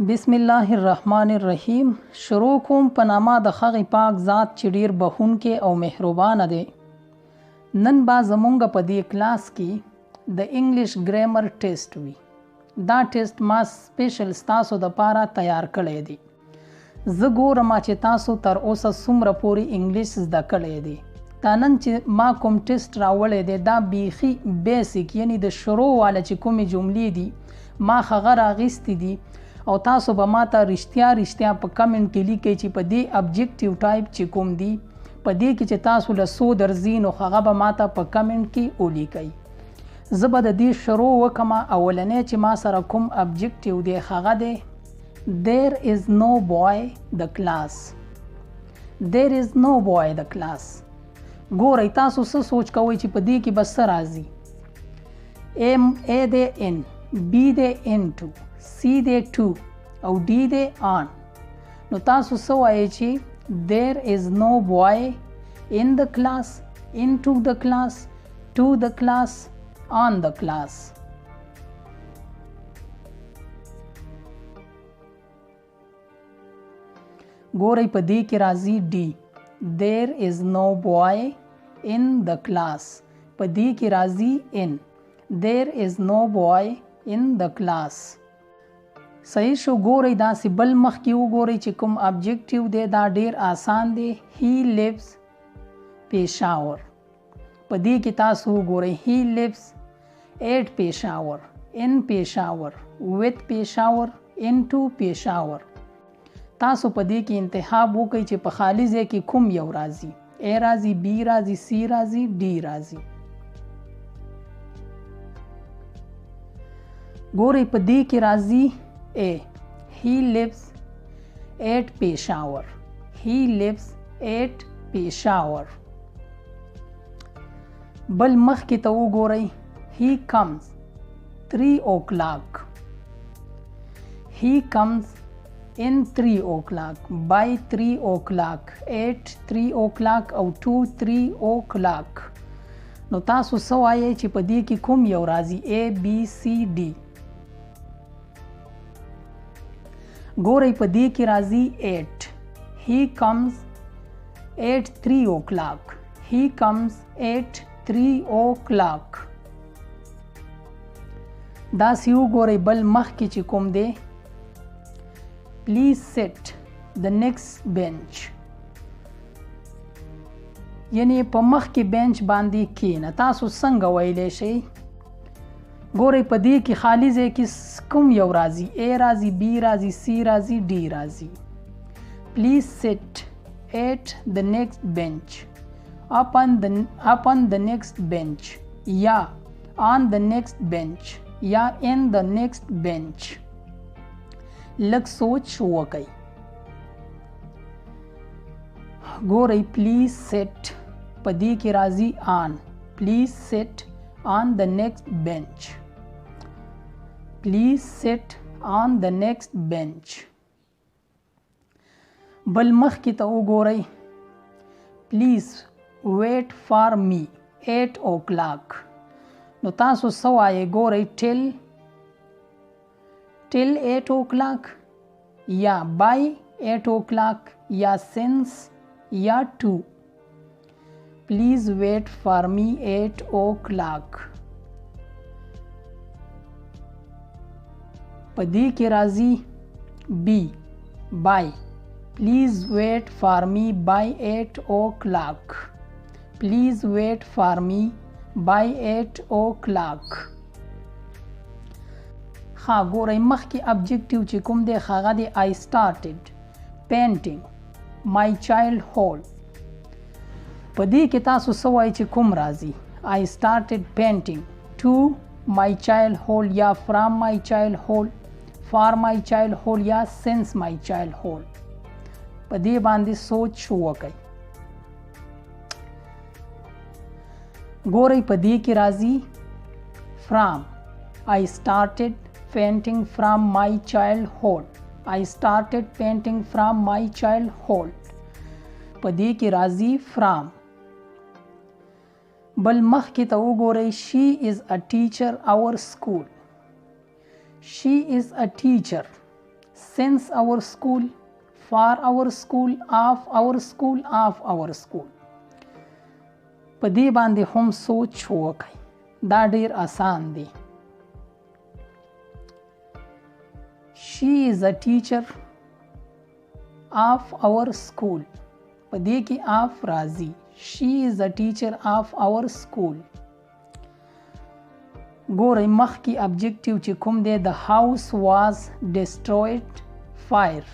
بسم الله الرحمن الرحیم. شروع کوم په نامه د هغې پاک ذات چې ډیر بخښونکی او مهربانه دی. نن به زمونګ په دې کلاس کې د انګلش ګرامر ټیسټ وي. دا ټیسټ ما سپیشل ستاسو دپاره تیار کړی دی. زه ګورم چې تاسو تر اوسه څومره پورې انګلیش زده کړی دی. دا نن چې ما کوم ټیسټ راوړی دی دا بیخي بیسیک یعنی د شروع والا چې کومې جملې دي ما هغه راغیستې دي او تاسو به ما ته رښتیا په کمنټ کې لیکئ چې په دې ابجیکټیو ټایپ چې کوم دی په دې کې چې تاسو له څو درځي نو هغه به ما ته په کمنټ کې ولیکئ. زه به د دې شروع وکړم. اولنی چې ما سره کوم ابجیکټیو دی هغه دی There is no boy the class. There is no boy the class. ګورئ تاسو څه سوچ کوئ چې په دې کې به څه راځي. A دی in, B دی into, C دی to او D دی on. نو تاسو څه وایئ چې there is no boy in the class, into the class, to the class, on the class. ګورئ په دې کې راځي D. There is no boy in the class. په دې کې راځي in. There is no boy in the class. صحیح شو. ګورئ داسې بل مخکې وګورئ چې کوم ابجیکټیو دی دا ډیر آسان دی. He lives Peshawar. په دې کې تاسو وګورئ He lives at Peshawar, in Peshawar, with Peshawar, into Peshawar. تاسو په دې کې انتخاب وکړئ چې په خالي ځای کې کوم یو راځي. A راځي, B راځي, C راځي, D راځي. ګورئ په دې کې راځي A. He lives at Peshawar. He lives at Peshawar. بل مخکې ته وګورئ He comes 3 o'clock. He comes in 3 o'clock, by 3 o'clock, at 3 o'clock او to 3 o'clock. نو تاسو څه وایئ چې په دې کې کوم یو راځي. A, B, C, D. ګورئ په دې کې راځي 8. He comes at 3 o'clock. He comes at 3 o'clock. داسې وګورئ بل مخکې چې کوم دی Please sit the next bench. یعنی په مخ کې بینچ باندې کېنه. تاسو څنګه ویلی شئ؟ ګورئ په دې کې خالي ځای کې کوم یو راځي. A راځي, B راځي, C راځي, D راځي. Please sit at the next bench. Upon the next bench. یا on the next bench. یا in the next bench. لږ سوچ وکئ. ګورئ please sit په دې کې راځي on. Please sit on the next bench. Please sit on the next bench. بل مخکې ته وګورئ Please wait for me 8 o'clock. نو تاسو څه وایئ؟ ګورئ till 8 o'clock یا by 8 o'clock یا since یا to. Please wait for me 8 o'clock. په دې کې راځي B. by. Please wait for me by 8 o'clock. Please wait for me by 8 o'clock. ها ګورئ مخکې ابجیکټیو چې کوم دی هغه دی I started painting my childhood. په دې کې تاسو څه وایئ چې کوم راځي. I started painting to my childhood یا from my childhood, for my childhood یا since my childhood. په دې باندې سوچ وکئ. ګورئ په دې کې راځي from. I started painting from my childhood. I started painting from my childhood. په دې کې راځي from. بل مخکې ته وګورئ She is a teacher our school. She is a teacher. since our school, for our school, of our school, of our school. په دې باندې هم سوچ وکړئ. دا ډیر آسان دی. She is a teacher of our school. په دې کې of راځي. She is a teacher of our school. ګورئ مخکې objective چې کوم دی the house was destroyed fire.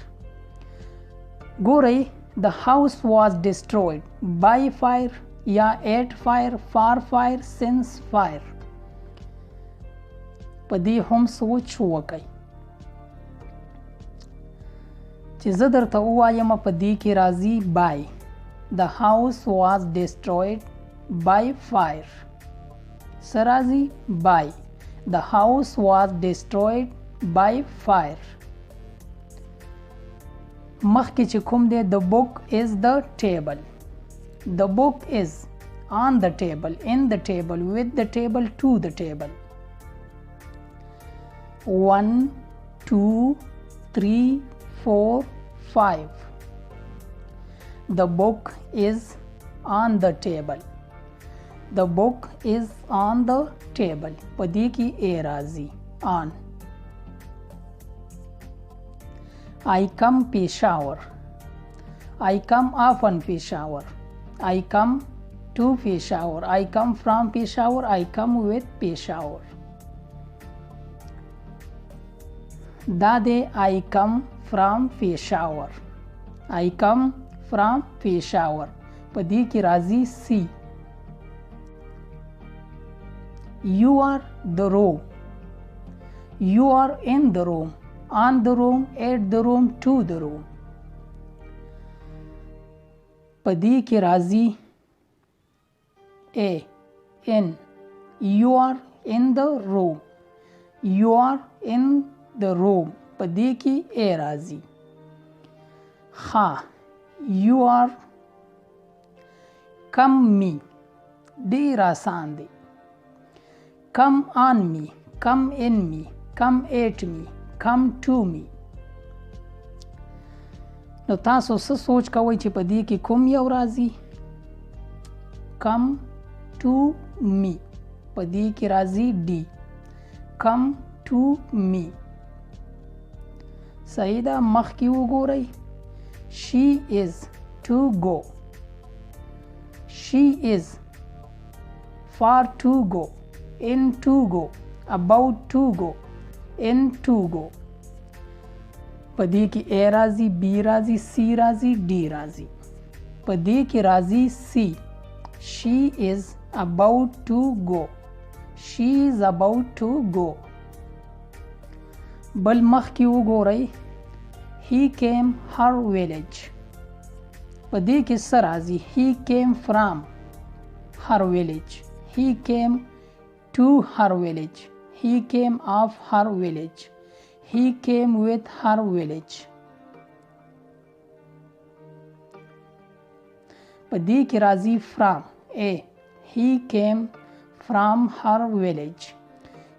ګورئ the house was destroyed by fire یا at fire, for fire, since fire. په دې هم سوچ وکړئ. چې زه درته ووایم په دې کې راځي by. The house was destroyed by fire. څه راځي by. The house was destroyed by fire. مخکې چې کوم دی the book is the table. The book is on the table, in the table, with the table, to the table. 1, 2, 3, 4, 5. The book is on the table. The book is on the table. په دې کې a راځي on. I come Peshawar. I come often Peshawar. I come to Peshawar. I come from Peshawar. I come with Peshawar. دا دی I come from Peshawar. I come from Peshawar. په دې کې راځي C. You are the room. You are in the room. On the room, at the room, to the room. په دې کې راځي A. In. You are in the room. You are in the room. په دې کې A راځي. خا. You are. Come me. ډیر آسان دی. Come on me. Come in me. Come at me. Come to me. نو تاسو څه سوچ کوئ چې په دې کې کوم یو راځي؟ Come to me. په دې کې راځي D. Come to me. صحیح ده. مخکې وګورئ. She is to go. She is for to go. In to go. About to go. In to go. په دې کې A راځي, B راځي, C راځي, D راځي. په دې کې راځي C. She is about to go. She is about to go. بل مخکې وګورئ. He came her village. په دې کې څه راځي؟ He came from her village. He came to her village. He came of her village. He came with her village. په دې کې راځي from A. He came from her village.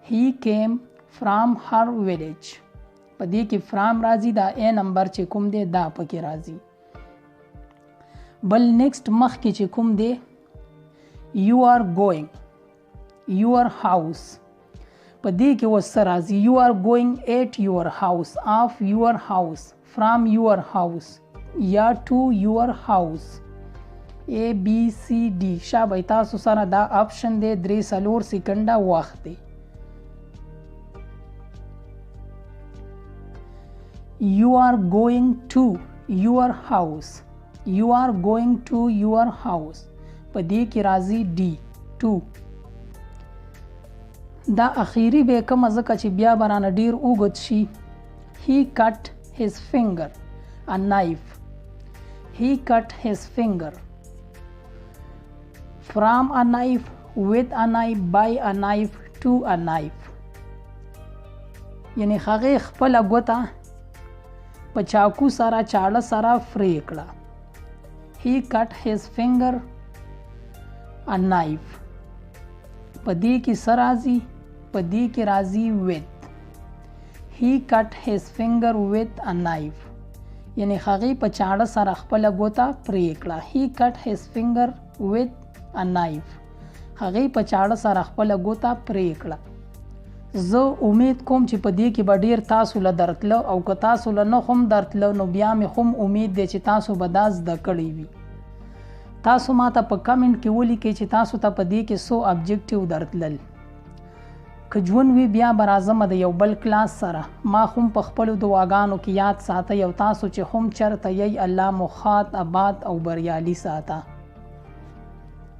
He came from her village. په دې کې from راځي. دا A نمبر چې کوم دی دا پکې راځي. بل next مخکې چې کوم دی you are going. Your house. په دې کې اوس څه راځي؟ You are going at your house, of your house, from your house یا to your house. A, B, C, D. شابه تاسو سره دا آپشن دی 3-4 سکنډه وخت دی. You are going to your house. You are going to your house. په دې کې راځي D. to. دا اخیری به کوم ځکه چې بیا برانه ډیر اوږد شي. He cut his finger. A knife. He cut his finger. From a knife, with a knife, by a knife, to a knife. یعنی هغه خپل غوته په چاقو سره چاړه سره فرې کړه. He cut his finger. A knife. په دې کې څه راځي؟ په دې کې راځي with. he cut his finger with a knife یعنی هغې په چاړه سره خپله ګوته پرې کړه. he cut his finger with a knife هغې په چاړه سره خپله ګوته پرې کړه. زه امید کوم چې په دې کې به ډیر تاسو له درتله او که تاسو له نه هم درتله نو بیا مې هم امید دی چې تاسو به دا زده کړی وي. تاسو ماته په کمنټ کې ولیکئ چې تاسو ته په دې کې څو ابجیکټیو درتلل. که ژوند وي بیا به راځم د یو بل کلاس سره. ما هم په خپلو دعاګانو کې یاد ساتئ او تاسو چې هم چرته یی الله مو ښاد آباد او بریالي ساته.